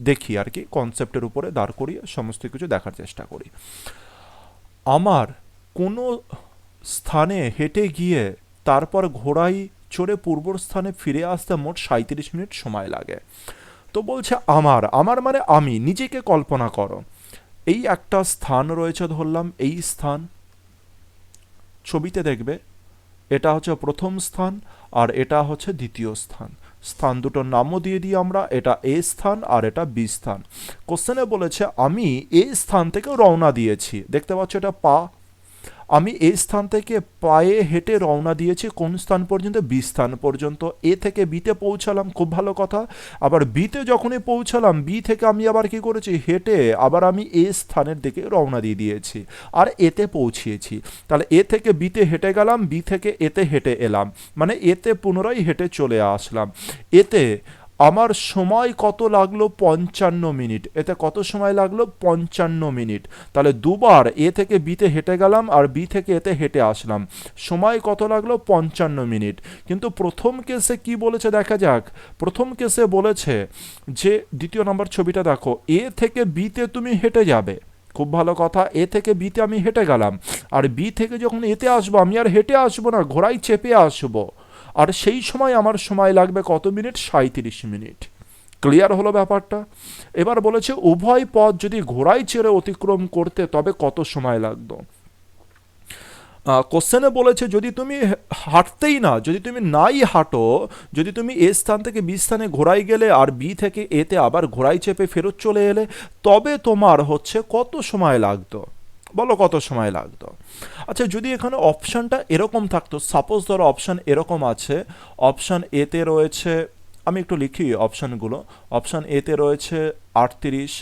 দেখি আর কি, কনসেপ্টের উপরে দাঁড় করিয়ে সমস্ত কিছু দেখার চেষ্টা করি। আমার কোনো স্থানে হেঁটে গিয়ে তারপর ঘোড়ায় চড়ে পূর্ব স্থানে ফিরে আসতে মোট 37 মিনিট সময় লাগে। তো বলছে আমার, আমার মানে আমি, নিজেকে কল্পনা করো। এই একটা স্থান রয়েছে ধরলাম, এই স্থান ছবিতে দেখবে, এটা হচ্ছে প্রথম স্থান আর এটা হচ্ছে দ্বিতীয় স্থান। স্থান দুটোর নামও দিয়ে দিই আমরা, এটা এ স্থান আর এটা বি স্থান। কোশ্চেনে বলেছে আমি এ স্থান থেকে রওনা দিয়েছি, দেখতে পাচ্ছ এটা পা। আমি এই স্থান থেকে পায়ে হেঁটে রওনা দিয়েছি কোন স্থান পর্যন্ত? বি স্থান পর্যন্ত। এ থেকে বিতে পৌঁছালাম, খুব ভালো কথা। আবার বিতে যখনই পৌঁছালাম, বি থেকে আমি আবার কি করেছি? হেঁটে আবার আমি এ স্থানের দিকে রওনা দিয়ে দিয়েছি আর এতে পৌঁছিয়েছি। তাহলে এ থেকে বিতে হেঁটে গেলাম, বি থেকে এতে হেঁটে এলাম, মানে এতে পুনরায় হেঁটে চলে আসলাম। এতে আমার সময় কত লাগলো? 55 মিনিট। এতে কত সময় লাগলো? 55 মিনিট। তাহলে দুবার এ থেকে বিতে হেঁটে গেলাম আর বি থেকে এতে হেঁটে আসলাম, সময় কত লাগলো? 55 মিনিট। কিন্তু প্রথম কেসে কি বলেছে দেখা যাক। প্রথম কেসে বলেছে যে, দ্বিতীয় নম্বর ছবিটা দেখো, এ থেকে বিতে তুমি হেঁটে যাবে, খুব ভালো কথা। এ থেকে বিতে আমি হেঁটে গেলাম, আর বি থেকে যখন এতে আসবো আমি আর হেঁটে আসবো না, ঘোড়ায় চেপে আসবো, আর সেই সময় আমার সময় লাগবে কত মিনিট? 37 মিনিট। ক্লিয়ার হলো ব্যাপারটা? এবার বলেছে উভয় পথ যদি ঘোড়ায় চেড়ে অতিক্রম করতে তবে কত সময় লাগতো। কোশ্চেনে বলেছে যদি তুমি হাঁটতেই না, যদি তুমি নাই হাঁটো, যদি তুমি এ স্থান থেকে বি স্থানে ঘোড়ায় গেলে আর বি থেকে এতে আবার ঘোড়ায় চেপে ফেরত চলে এলে, তবে তোমার হচ্ছে কত সময় লাগতো? বলো কত সময় লাগতো? আচ্ছা, যদি এখানে অপশানটা এরকম থাকতো, সাপোজ ধরো অপশান এরকম আছে, অপশান এতে রয়েছে, আমি একটু লিখি অপশানগুলো। অপশান এতে রয়েছে 38,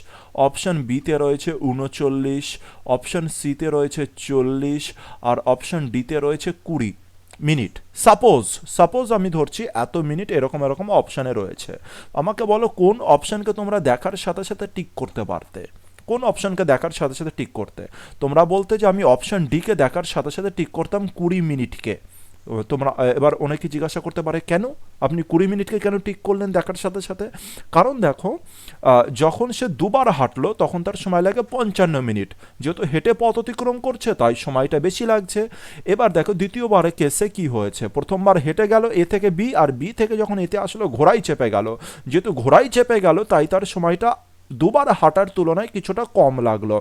অপশান বিতে রয়েছে 39, অপশান সিতে রয়েছে 40, আর অপশান ডিতে রয়েছে 20 মিনিট। সাপোজ আমি ধরছি এত মিনিট এরকম এরকম অপশানে রয়েছে। আমাকে বলো কোন অপশানকে তোমরা দেখার সাথে সাথে টিক করতে পারতে? কোন অপশানকে দেখার সাথে সাথে টিক করতে? তোমরা বলতে যে আমি অপশান ডিকে দেখার সাথে সাথে টিক করতাম 20 মিনিটকে। তোমরা এবার অনেকে জিজ্ঞাসা করতে পারে কেন আপনি 20 মিনিটকে কেন টিক করলেন দেখার সাথে সাথে? কারণ দেখো, যখন সে দুবার হাঁটলো তখন তার সময় লাগে 55 মিনিট, যেহেতু হেঁটে পথ অতিক্রম করছে তাই সময়টা বেশি লাগছে। এবার দেখো দ্বিতীয়বারে কেসে কি হয়েছে, প্রথমবার হেঁটে গেল এ থেকে বি, আর বি থেকে যখন এতে আসলো ঘোড়ায় চেপে গেল, যেহেতু ঘোড়ায় চেপে গেল তাই তার সময়টা দুবার হাঁটার তুলনায় কিছুটা কম লাগলো।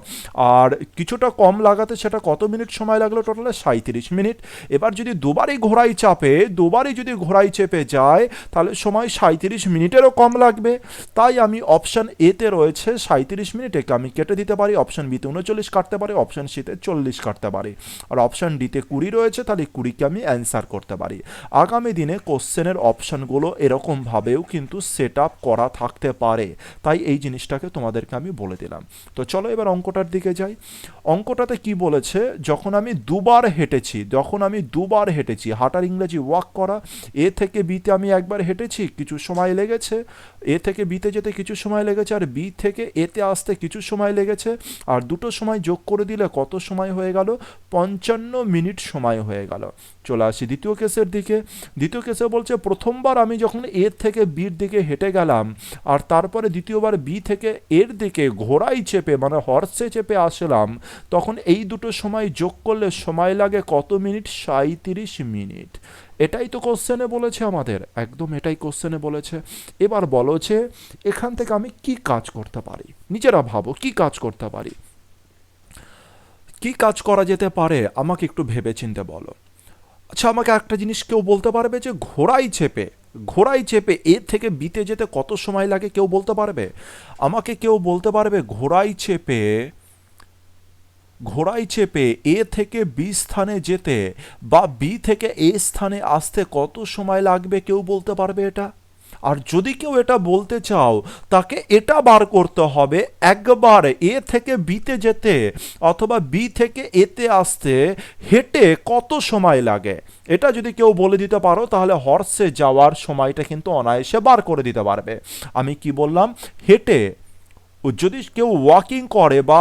আর কিছুটা কম লাগাতে সেটা কত মিনিট সময় লাগলো? টোটালে 37 মিনিট। এবার যদি দুবারই যদি ঘোড়ায় চেপে যায় তাহলে সময় 37 মিনিটেরও কম লাগবে। তাই আমি অপশান এতে রয়েছে 37 মিনিট, একে আমি কেটে দিতে পারি। অপশান বিতে 39 কাটতে পারি, অপশান সিতে 40 কাটতে পারি, আর অপশান ডিতে 20 রয়েছে, তাহলে 20কে আমি অ্যান্সার করতে পারি। আগামী দিনে কোশ্চেনের অপশানগুলো এরকমভাবেও কিন্তু সেট আপ করা থাকতে পারে, তাই এই জিনিসটাকে তোমাদেরকে আমি বলে দিলাম। তো চলো এবার অঙ্কটার দিকে যাই। অঙ্কটাতে কি বলেছে, যখন আমি দুবার হেঁটেছি, হাঁটার ইংরেজি ওয়াক করা। এ থেকে বিতে আমি একবার হেঁটেছি, কিছু সময় লেগেছে। এ থেকে বিতে যেতে কিছু সময় লেগেছে, আর বি থেকে এতে আসতে কিছু সময় লেগেছে, আর দুটো সময় যোগ করে দিলে কত সময় হয়ে গেল? 55 মিনিট সময় হয়ে গেল। চলে আসি দ্বিতীয় কেসের দিকে। দ্বিতীয় কেসে বলছে প্রথমবার আমি যখন এ থেকে বির দিকে হেঁটে গেলাম, আর তারপরে দ্বিতীয়বার বি থেকে এর দিকে ঘোড়ায় চেপে মানে হর্সে চেপে আসলাম, তখন এই দুটো সময় যোগ করলে সময় লাগে কত মিনিট? 37 মিনিট। এটাই তো কোশ্চেনে বলেছে আমাদের, একদম এটাই কোশ্চেনে বলেছে। এবার বলো যে এখান থেকে আমি কি কাজ করতে পারি, নিজেরা ভাবো কি কাজ করতে পারি। কি কাজ করা যেতে পারে আমাকে একটু ভেবে চিন্তে বলো। আচ্ছা, আমাকে একটা জিনিস কেউ বলতে পারবে যে ঘোড়ায় চেপে এ থেকে বিতে যেতে কত সময় লাগে? কেউ বলতে পারবে? আমাকে কেউ বলতে পারবে ঘোড়ায় চেপে ঘোড়ায় চেপে এ থেকে বি স্থানে যেতে বা বি থেকে এ স্থানে আসতে কত সময় লাগবে কেউ বলতে পারবে এটা? আর যদি কেউ এটা বলতে চাও, তাকে এটা বার করতে হবে একবার এ থেকে বিতে যেতে অথবা বি থেকে এতে আসতে হেঁটে কত সময় লাগে। এটা যদি কেউ বলে দিতে পারো তাহলে হর্সে যাওয়ার সময়টা কিন্তু অনায়াসে বার করে দিতে পারবে। আমি কি বললাম? হেঁটে। ও যদি কেউ ওয়াকিং করে বা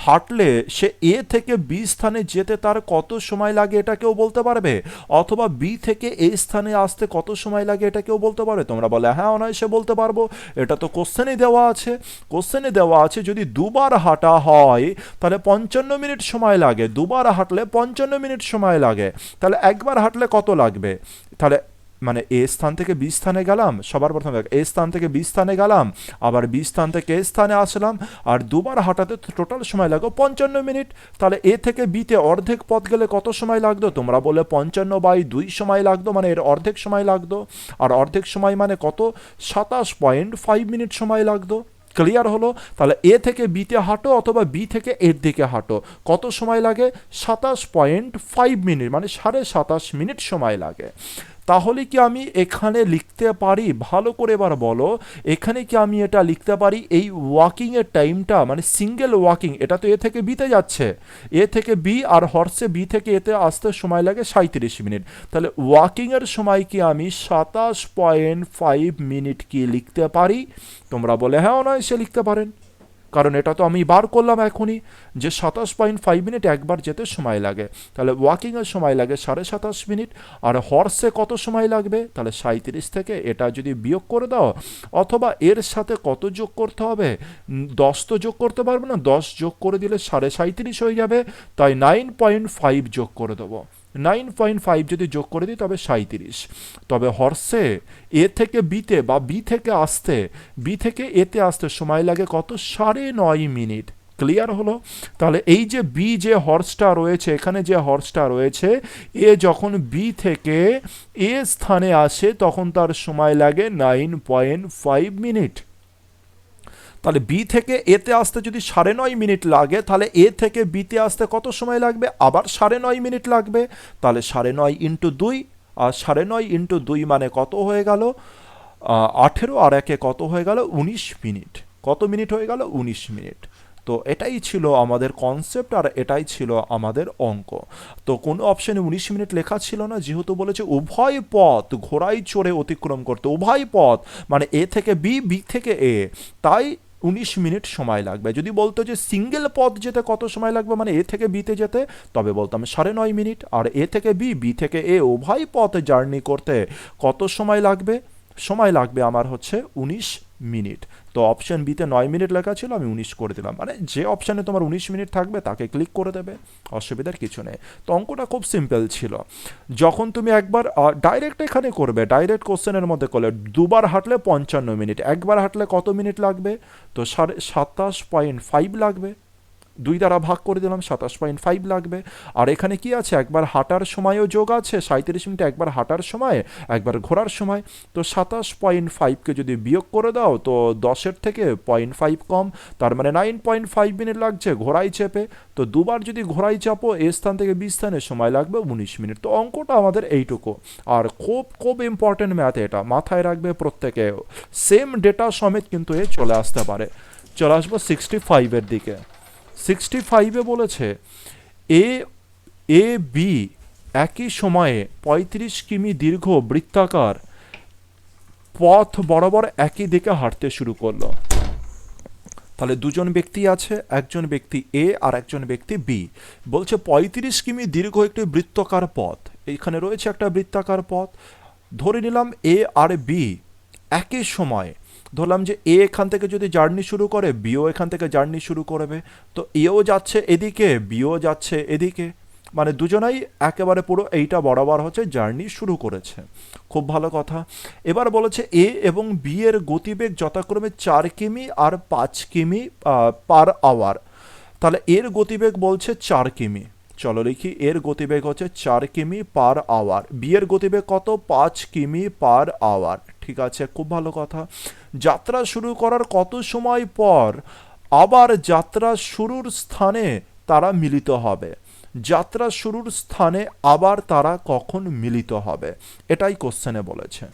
হাঁটলে সে এ থেকে বি স্থানে যেতে তার কত সময় লাগে এটা কেউ বলতে পারবে? অথবা বি থেকে এ স্থানে আসতে কত সময় লাগে এটা কেউ বলতে পারবে? তোমরা বলে হ্যাঁ অনায়াসে বলতে পারবো, এটা তো কোশ্চেনে দেওয়া আছে। কোশ্চেনে দেওয়া আছে যদি দুবার হাঁটা হয় তাহলে 55 মিনিট সময় লাগে, দুবার হাঁটলে 55 মিনিট সময় লাগে। তাহলে একবার হাঁটলে কত লাগবে? তাহলে মানে এ স্থান থেকে বি স্থানে গেলাম, সবার প্রথমে এ স্থান থেকে বি স্থানে গেলাম, আবার বি স্থান থেকে এ স্থানে আসলাম, আর দুবার হাঁটাতে টোটাল সময় লাগবে 55 মিনিট। তাহলে এ থেকে বিতে অর্ধেক পথ গেলে কত সময় লাগতো? তোমরা বলে 55/2 সময় লাগতো, মানে এর অর্ধেক সময় লাগতো। আর অর্ধেক সময় মানে কত? 27.5 মিনিট সময় লাগতো। ক্লিয়ার হলো? তাহলে এ থেকে বিতে হাঁটো অথবা বি থেকে এর দিকে হাঁটো, কত সময় লাগে? 27.5 মিনিট, মানে 27.5 মিনিট সময় লাগে। তাহলে কি আমি এখানে লিখতে পারি, ভালো করে এবার বলো, এখানে কি আমি এটা লিখতে পারি এই ওয়াকিং এর টাইমটা, মানে সিঙ্গেল ওয়াকিং, এটা তো এ থেকে বিতে যাচ্ছে, এ থেকে বি আর হর্সে বি থেকে এতে আসতে সময় লাগে 37 মিনিট। তাহলে ওয়াকিং এর সময় কি আমি 27.5 মিনিট কি লিখতে পারি? তোমরা বলে হ্যাঁ অনায়াসে লিখতে পারেন, কারণ এটা তো আমি বার করলাম এখনই যে 27.5 মিনিট একবার যেতে সময় লাগে। তাহলে ওয়াকিংয়ের সময় লাগে 27.5 মিনিট। আর হর্সে কত সময় লাগবে? তাহলে 37 থেকে এটা যদি বিয়োগ করে দাও, অথবা এর সাথে কত যোগ করতে হবে? 10 তো যোগ করতে পারবে না, 10 যোগ করে দিলে 37.5 হয়ে যাবে, তাই 9.5 যোগ করে দেবো। 9.5 যদি যোগ করে দিই তবে 37। তবে হর্সে এ থেকে বিতে বা বি থেকে আসতে, বি থেকে এতে আসতে সময় লাগে কত? 9.5 মিনিট। ক্লিয়ার হলো? তাহলে এই যে বি যে হর্সটা রয়েছে, এখানে যে হর্সটা রয়েছে, এ যখন বি থেকে এ স্থানে আসে তখন তার সময় লাগে 9.5 মিনিট। তাহলে বি থেকে এতে আসতে যদি 9.5 মিনিট লাগে, তাহলে এ থেকে বিতে আসতে কত সময় লাগবে? আবার 9.5 মিনিট লাগবে। তাহলে 9.5 × 2, আর 9.5 × 2 মানে কত হয়ে গেল? 18, আর একে কত হয়ে গেল? 19 মিনিট। কত মিনিট হয়ে গেল? 19 মিনিট। তো এটাই ছিল আমাদের কনসেপ্ট, আর এটাই ছিল আমাদের অঙ্ক। তো কোনো অপশানে 19 মিনিট লেখা ছিল না, যেহেতু বলেছে উভয় পথ ঘোড়ায় চড়ে অতিক্রম করতে, উভয় পথ মানে এ থেকে বি, বি থেকে এ, তাই 19 মিনিট সময় লাগবে। যদি বলতো যে সিঙ্গেল পথ যেতে কত সময় লাগবে, মানে এ থেকে বিতে যেতে, তবে বলতাম 9.5 মিনিট। আর এ থেকে বি, বি থেকে এ উভয় পথ জার্নি করতে কত সময় লাগবে? সময় লাগবে আমার হচ্ছে 19 মিনিট। তো অপশন বিতে 9 মিনিট লেখা ছিল, আমি 19 করে দিলাম। মানে যে অপশানে তোমার 19 মিনিট থাকবে তাকে ক্লিক করে দেবে, অসুবিধার কিছু নেই। তো অঙ্কটা খুব সিম্পল ছিল। যখন তুমি একবার ডাইরেক্ট এখানে করবে, ডাইরেক্ট কোশ্চেনের মধ্যে করলে, দুবার হাঁটলে 55 মিনিট, একবার হাঁটলে কত মিনিট লাগবে? তো 27.5 লাগবে। 2 দ্বারা ভাগ করে দিলাম, 27.5 লাগবে। আর এখানে কি আছে? একবার হাঁটার সময়ও যোগ আছে, 37 মিনিট একবার হাঁটার সময়, একবার ঘোরার সময়। তো 27.5কে যদি বিয়োগ করে দাও তো 10-এর থেকে 0.5 কম, তার মানে 9.5 মিনিট লাগছে ঘোড়ায় চেপে। তো দুবার যদি ঘোড়ায় চাপো এ স্থান থেকে বি স্থানে, সময় লাগবে 19 মিনিট। তো অঙ্কটা আমাদের এইটুকু। আর খুব খুব ইম্পর্টেন্ট ম্যাথ, এটা মাথায় রাখবে প্রত্যেকে, সেম ডেটা সমেত কিন্তু এ চলে আসতে পারে। চলে আসবো 65-এর দিকে। 65-এ বলেছে এ এ বি একই সময়ে 35 কিমি দীর্ঘ বৃত্তাকার পথ বরাবর একই দিকে হাঁটতে শুরু করলো। তাহলে দুজন ব্যক্তি আছে, একজন ব্যক্তি এ আর একজন ব্যক্তি বি। বলছে 35 কিমি দীর্ঘ একটি বৃত্তাকার পথ, এইখানে রয়েছে একটা বৃত্তাকার পথ। ধরে নিলাম এ আর বি একই সময়, ধরলাম যে এ এখান থেকে যদি জার্নি শুরু করে, বিও এখান থেকে জার্নি শুরু করবে। তো এও যাচ্ছে এদিকে, বিও যাচ্ছে এদিকে, মানে দুজনাই একেবারে পুরো এইটা বরাবর হচ্ছে জার্নি শুরু করেছে। খুব ভালো কথা। এবার বলেছে এ এবং বি এর গতিবেগ যথাক্রমে 4 কিমি আর 5 কিমি পার আওয়ার। তাহলে এর গতিবেগ বলছে 4 কিমি। চলো লিখি, এর গতিবেগ হচ্ছে 4 কিমি পার আওয়ার, বি এর গতিবেগ কত? 5 কিমি পার আওয়ার। ঠিক আছে, খুব ভালো কথা। যাত্রা শুরু করার কত সময় পর আবার যাত্রা শুরুর স্থানে তারা মিলিত হবে, যাত্রা শুরুর স্থানে আবার তারা কখন মিলিত হবে, এটাই কোশ্চেনে বলেছে।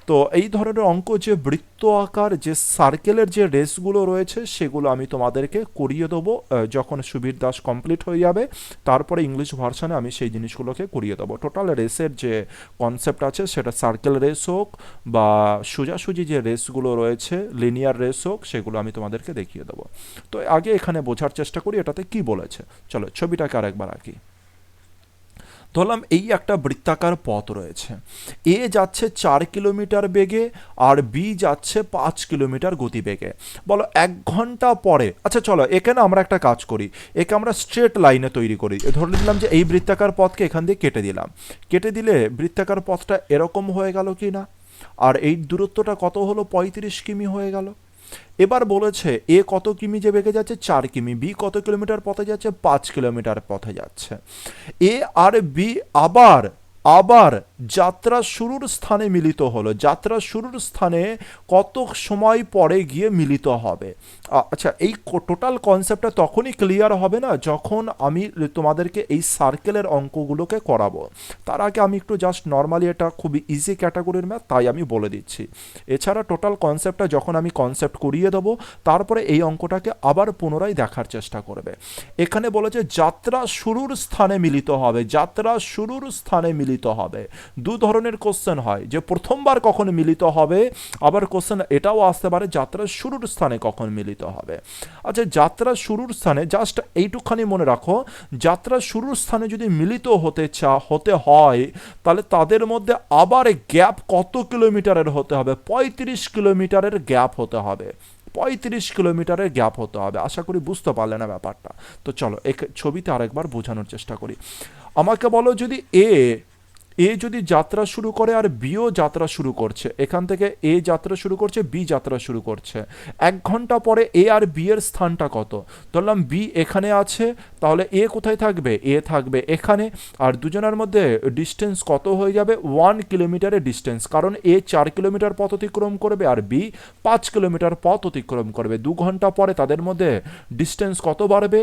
তো এই ধরনের অঙ্ক যে বৃত্ত আকার যে সার্কেলের যে রেসগুলো রয়েছে সেগুলো আমি তোমাদেরকে করিয়ে দেবো যখন সুবীর দাস কমপ্লিট হয়ে যাবে, তারপরে ইংলিশ ভার্সানে আমি সেই জিনিসগুলোকে করিয়ে দেবো। টোটাল রেসের যে কনসেপ্ট আছে সেটা সার্কেল রেস হোক বা সোজাসুজি যে রেসগুলো রয়েছে লিনিয়ার রেস হোক, সেগুলো আমি তোমাদেরকে দেখিয়ে দেবো। তো আগে এখানে বোঝার চেষ্টা করি এটাতে কি বলেছে। চলো ছবিটাকে আরেকবার আঁকি। ধরলাম এই একটা বৃত্তাকার পথ রয়েছে, এ যাচ্ছে 4 কিলোমিটার বেগে আর বি যাচ্ছে 5 কিলোমিটার গতিবেগে। বলো 1 ঘন্টা পরে, আচ্ছা চলো এখানে আমরা একটা কাজ করি, একে আমরা স্ট্রেট লাইনে তৈরি করি। ধরে নিলাম যে এই বৃত্তাকার পথকে এখান দিয়ে কেটে দিলাম, কেটে দিলে বৃত্তাকার পথটা এরকম হয়ে গেল কি না, আর এই দূরত্বটা কত হলো, 35 কিমি হয়ে গেল। এবার বলেছে এ কত কিমি যে বেগে যাচ্ছে, 4 কিমি, বি কত কিলোমিটার পথে যাচ্ছে, 5 কিলোমিটার পথে যাচ্ছে। এ আর বি আবার আবার যাত্রা শুরুর স্থানে মিলিত হলো, যাত্রা শুরুর স্থানে কত সময় পরে গিয়ে মিলিত হবে। আচ্ছা এই টোটাল কনসেপ্টটা তখনই ক্লিয়ার হবে না যখন আমি তোমাদেরকে এই সার্কেলের অঙ্কগুলোকে করাবো। তার আগে আমি একটু জাস্ট নর্মালি, এটা খুবই ইজি ক্যাটাগরির ম্যাথ তাই আমি বলে দিচ্ছি। এছাড়া টোটাল কনসেপ্টটা যখন আমি কনসেপ্ট করিয়ে দেবো তারপরে এই অঙ্কটাকে আবার পুনরায় দেখার চেষ্টা করবে। এখানে বলেছে যাত্রা শুরুর স্থানে মিলিত হবে, যাত্রা শুরুর স্থানে মিলিত হবে। দু ধরনের কোশ্চেন হয়, যে প্রথমবার কখন মিলিত হবে, আবার কোশ্চেন এটাও আসতে পারে যাত্রা শুরুর স্থানে কখন মিলিত হবে। আচ্ছা যাত্রা শুরুর স্থানে জাস্ট এইটুকখানি মনে রাখো, যাত্রা শুরুর স্থানে যদি মিলিত হতে হয় তাহলে তাদের মধ্যে আবার গ্যাপ কত কিলোমিটারের হতে হবে, 35 কিলোমিটারের গ্যাপ হতে হবে, 35 কিলোমিটারের গ্যাপ হতে হবে। আশা করি বুঝতে পারলে না ব্যাপারটা। তো চলো ছবিতে আরেকবার বোঝানোর চেষ্টা করি। আমাকে বলো যদি যদি যাত্রা শুরু করে আর বিও যাত্রা শুরু করছে, এখান থেকে এ যাত্রা শুরু করছে, বি যাত্রা শুরু করছে, 1 ঘন্টা পরে এ আর বি এর স্থানটা কত, ধরলাম বি এখানে আছে, তাহলে এ কোথায় থাকবে, এ থাকবে এখানে, আর দুজনের মধ্যে ডিস্টেন্স কত হয়ে যাবে, 1 কিলোমিটারের ডিস্টেন্স, কারণ এ 4 কিলোমিটার পথ অতিক্রম করবে আর বি 5 কিলোমিটার পথ অতিক্রম করবে। 2 ঘন্টা পরে তাদের মধ্যে ডিস্টেন্স কত বাড়বে,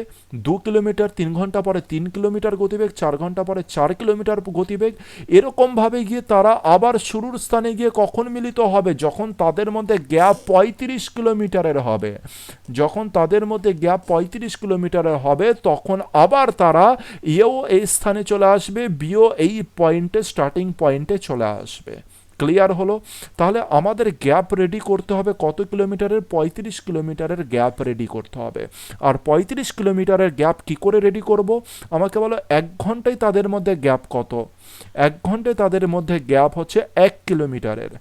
2 কিলোমিটার, 3 ঘন্টা পরে 3 কিলোমিটার গতিবেগ, 4 ঘন্টা পরে 4 কিলোমিটার গতিবেগ। এরকমভাবে গিয়ে তারা আবার শুরুর স্থানে গিয়ে কখন মিলিত হবে, যখন তাদের মধ্যে গ্যাপ 35 কিলোমিটারের হবে, যখন তাদের মধ্যে গ্যাপ 35 কিলোমিটারের হবে তখন আবার তারা এও এই স্থানে চলে আসবে, বিও এই পয়েন্টে স্টার্টিং পয়েন্টে চলে আসবে। ক্লিয়ার হলো? তাহলে আমাদের গ্যাপ রেডি করতে হবে কত কিলোমিটারের, 35 কিলোমিটারের গ্যাপ রেডি করতে হবে। আর 35 কিলোমিটারের গ্যাপ কি করে রেডি করব, আমাকে বলো 1 ঘন্টায় তাদের মধ্যে গ্যাপ কত, 1 ঘন্টায় তাদের মধ্যে গ্যাপ হচ্ছে 1 কিলোমিটারের,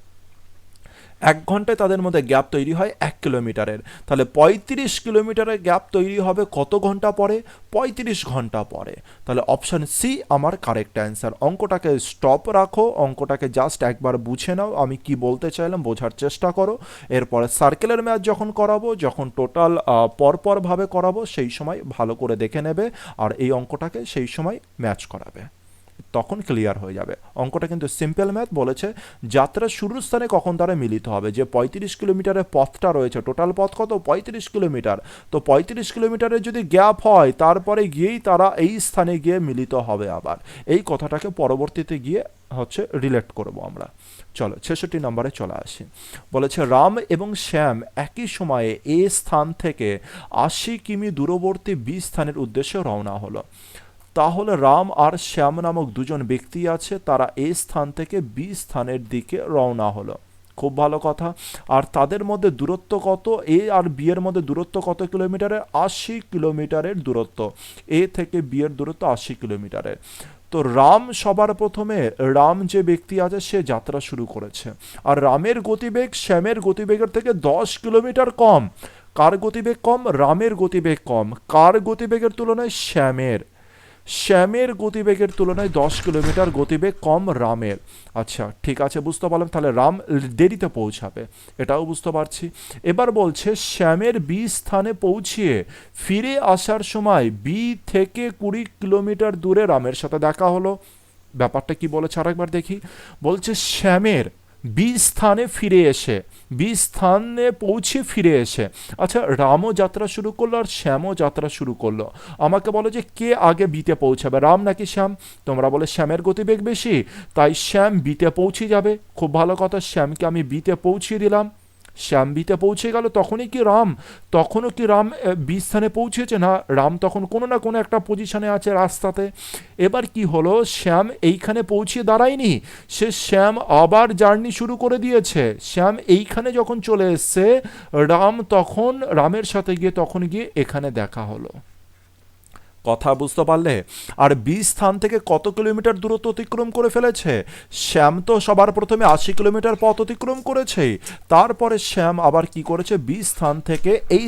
1 ঘন্টায় তাদের মধ্যে গ্যাপ তৈরি হয় 1 কিলোমিটারের। তাহলে 35 কিলোমিটারের গ্যাপ তৈরি হবে কত ঘন্টা পরে, 35 ঘন্টা পরে। তাহলে অপশান সি আমার কারেক্ট অ্যান্সার। অঙ্কটাকে স্টপ রাখো, অঙ্কটাকে জাস্ট একবার বুঝে নাও আমি কি বলতে চাইলাম, বোঝার চেষ্টা করো। এরপরে সার্কেলের ম্যাথ যখন করাবো, যখন টোটাল পরপরভাবে করাবো সেই সময় ভালো করে দেখে নেবে, আর এই অঙ্কটাকে সেই সময় ম্যাচ করাবে, তখন ক্লিয়ার হয়ে যাবে। অঙ্কটা কিন্তু সিম্পল ম্যাথ। বলেছে যাত্রার শুরুর স্থানে কখন তারা মিলিত হবে, যে 35 কিলোমিটারের পথটা রয়েছে, টোটাল পথ কত, 35 কিলোমিটার। তো 35 কিলোমিটারের যদি গ্যাপ হয় তারপরে গিয়েই তারা এই স্থানে গিয়ে মিলিত হবে। আবার এই কথাটাকে পরবর্তীতে গিয়ে রিলেট করব আমরা। চলো 66 নম্বরে চলে আসি। বলেছে রাম এবং শ্যাম একই সময়ে এ স্থান থেকে 80 কিমি দূরবর্তী বি স্থানের উদ্দেশ্যে রওনা হলো। তাহলে রাম আর শ্যাম নামক দুজন ব্যক্তি আছে, তারা এ স্থান থেকে বি স্থানের দিকে রওনা হলো। খুব ভালো কথা। আর তাদের মধ্যে দূরত্ব কত, এ আর বি এর মধ্যে দূরত্ব কত কিলোমিটারের, 80 কিলোমিটারের দূরত্ব, এ থেকে বি এর দূরত্ব 80 কিলোমিটারের। তো রাম সবার প্রথমে, রাম যে ব্যক্তি আছে সে যাত্রা শুরু করেছে, আর রামের গতিবেগ শ্যামের গতিবেগের থেকে 10 কিলোমিটার কম। কার গতিবেগ কম, রামের গতিবেগ কম। কার গতিবেগের তুলনায়, শ্যামের গতিবেগের তুলনায় 10 কিলোমিটার গতিবেগ কম রামের। আচ্ছা ঠিক আছে, বুঝতে পারলাম। তাহলে রাম দেরিতে পৌঁছাবে, এটাও বুঝতে পারছি। এবার বলছে শ্যামের বি স্থানে পৌঁছিয়ে ফিরে আসার সময় বি থেকে 20 কিলোমিটার দূরে রামের সাথে দেখা হলো। ব্যাপারটা কি বলেছে আরেকবার দেখি। বলছে শ্যামের বি স্থানে ফিরে এসে, বি স্থানে পৌঁছে ফিরে এসে, আচ্ছা রামও যাত্রা শুরু করলো আর শ্যামও যাত্রা শুরু করলো। আমাকে বলো যে কে আগে বিতে পৌঁছাবে, রাম নাকি শ্যাম? তোমরা বলে শ্যামের গতিবেগ বেশি, তাই শ্যাম বিতে পৌঁছে যাবে। খুব ভালো কথা, শ্যামকে আমি বিতে পৌঁছিয়ে দিলাম। শ্যাম বিতে পৌঁছে গেল, তখনই কি রাম, তখনও কি রাম বি স্থানে পৌঁছেছে? না, রাম তখন কোনো না কোনো একটা পজিশনে আছে রাস্তাতে। এবার কি হলো, শ্যাম এইখানে পৌঁছে দাঁড়ায়নি, শ্যাম আবার জার্নি শুরু করে দিয়েছে। শ্যাম এইখানে যখন চলে এসছে, রাম তখন রামের সাথে গিয়ে তখন গিয়ে এখানে দেখা হলো। কথা বুঝতে পারলে? আর বি স্থান থেকে কত কিলোমিটার দূরত্ব অতিক্রম করে ফেলেছে? শ্যাম তো সবার প্রথমে 80 কিলোমিটার পথ অতিক্রম করেছে, তারপরে শ্যাম আবার কি করেছে, বি স্থান থেকে এই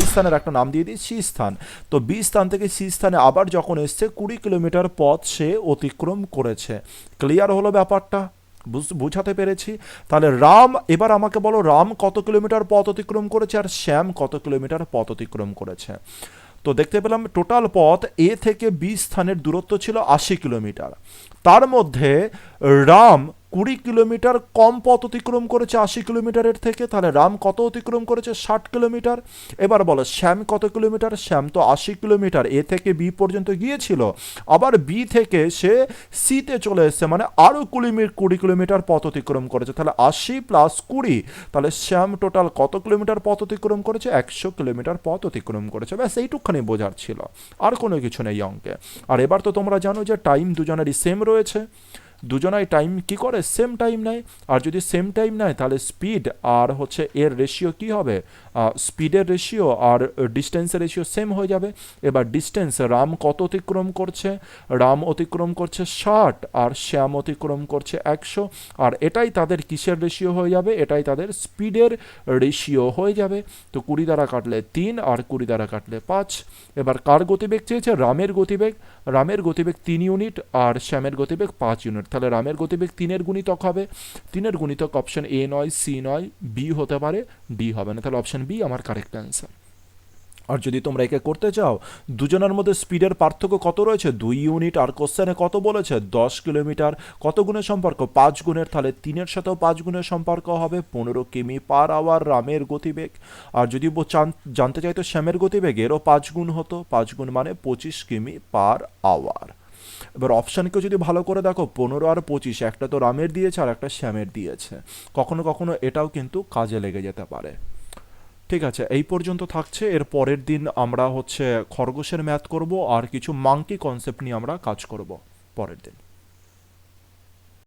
স্থানের একটা নাম দিয়ে দিই সি স্থান, তো বি স্থান থেকে সি স্থানে আবার যখন এসছে 20 কিলোমিটার পথ সে অতিক্রম করেছে। ক্লিয়ার হলো ব্যাপারটা? বুঝাতে পেরেছি? তাহলে রাম, এবার আমাকে বলো রাম কত কিলোমিটার পথ অতিক্রম করেছে আর শ্যাম কত কিলোমিটার পথ অতিক্রম করেছে। তো দেখতে পেলাম টোটাল পথ এ থেকে বি স্থানের দূরত্ব ছিল 80 কিলোমিটার। তার মধ্যে রাম 20 কিলোমিটার কম পথ অতিক্রম করেছে 80 কিলোমিটারের থেকে, তাহলে রাম কত অতিক্রম করেছে, 60 কিলোমিটার। এবার বলো শ্যাম কত কিলোমিটার, শ্যাম তো 80 কিলোমিটার এ থেকে বি পর্যন্ত গিয়েছিল, আবার বি থেকে সে সিতে চলে এসছে, মানে আরও 20 কিলোমিটার পথ অতিক্রম করেছে। তাহলে 80 + 20, তাহলে শ্যাম টোটাল কত কিলোমিটার পথ অতিক্রম করেছে, 100 কিলোমিটার পথ অতিক্রম করেছে। ব্যাস এইটুকখানি বোঝার ছিল, আর কোনো কিছু নেই অঙ্কে। আর এবার তো তোমরা জানো যে টাইম দুজনেরই সেম রয়েছে, দুজনাই টাইম কি করে, সেম টাইম নেয়। আর যদি সেম টাইম নেয় তাহলে স্পিড আর হচ্ছে এর রেশিও কি হবে, স্পিডের রেশিও আর ডিস্টেন্সের রেশিও সেম হয়ে যাবে। এবার ডিস্টেন্স, রাম কত অতিক্রম করছে, রাম অতিক্রম করছে 60 আর শ্যাম অতিক্রম করছে 100, আর এটাই তাদের কিসের রেশিও হয়ে যাবে, এটাই তাদের স্পিডের রেশিও হয়ে যাবে। তো 20 দ্বারা কাটলে 3 আর 20 দ্বারা কাটলে 5। এবার কার গতিবেগ চেয়েছে, রামের গতিবেগ, রামের গতিবেগ 3 ইউনিট আর শ্যামের গতিবেগ 5 ইউনিট। তাহলে রামের গতিবেগ 3-এর গুণিতক হবে, 3-এর গুণিতক অপশন এ নয়, সি নয়, বি হতে পারে, ডি হবে না। তাহলে অপশন বি আমার কারেক্ট অ্যান্সার। আর যদি তোমরা একে করতে চাও, দুজনের মধ্যে স্পিডের পার্থক্য কত রয়েছে, 2 ইউনিট, আর কোশ্চেনে কত বলেছে, 10 কিলোমিটার। কত গুণের সম্পর্ক, 5 গুণের, তাহলে 3-এর সাথেও 5 গুণের সম্পর্ক হবে, 15 কিমি পার আওয়ার রামের গতিবেগ। আর যদি জানতে চাইতো শ্যামের গতিবেগ, এরও 5 গুণ হতো, 5 গুণ মানে 25 কিমি পার আওয়ার। এবার অপশানকেও যদি ভালো করে দেখো, 15 আর 25, একটা তো রামের দিয়েছে আর একটা শ্যামের দিয়েছে, কখনো কখনো এটাও কিন্তু কাজে লেগে যেতে পারে। ঠিক আছে, এই পর্যন্ত থাকছে। এর পরের দিন আমরা হচ্ছে খরগোশের ম্যাথ করব আর কিছু মাঙ্কি কনসেপ্ট নিয়ে আমরা কাজ করব পরের দিন।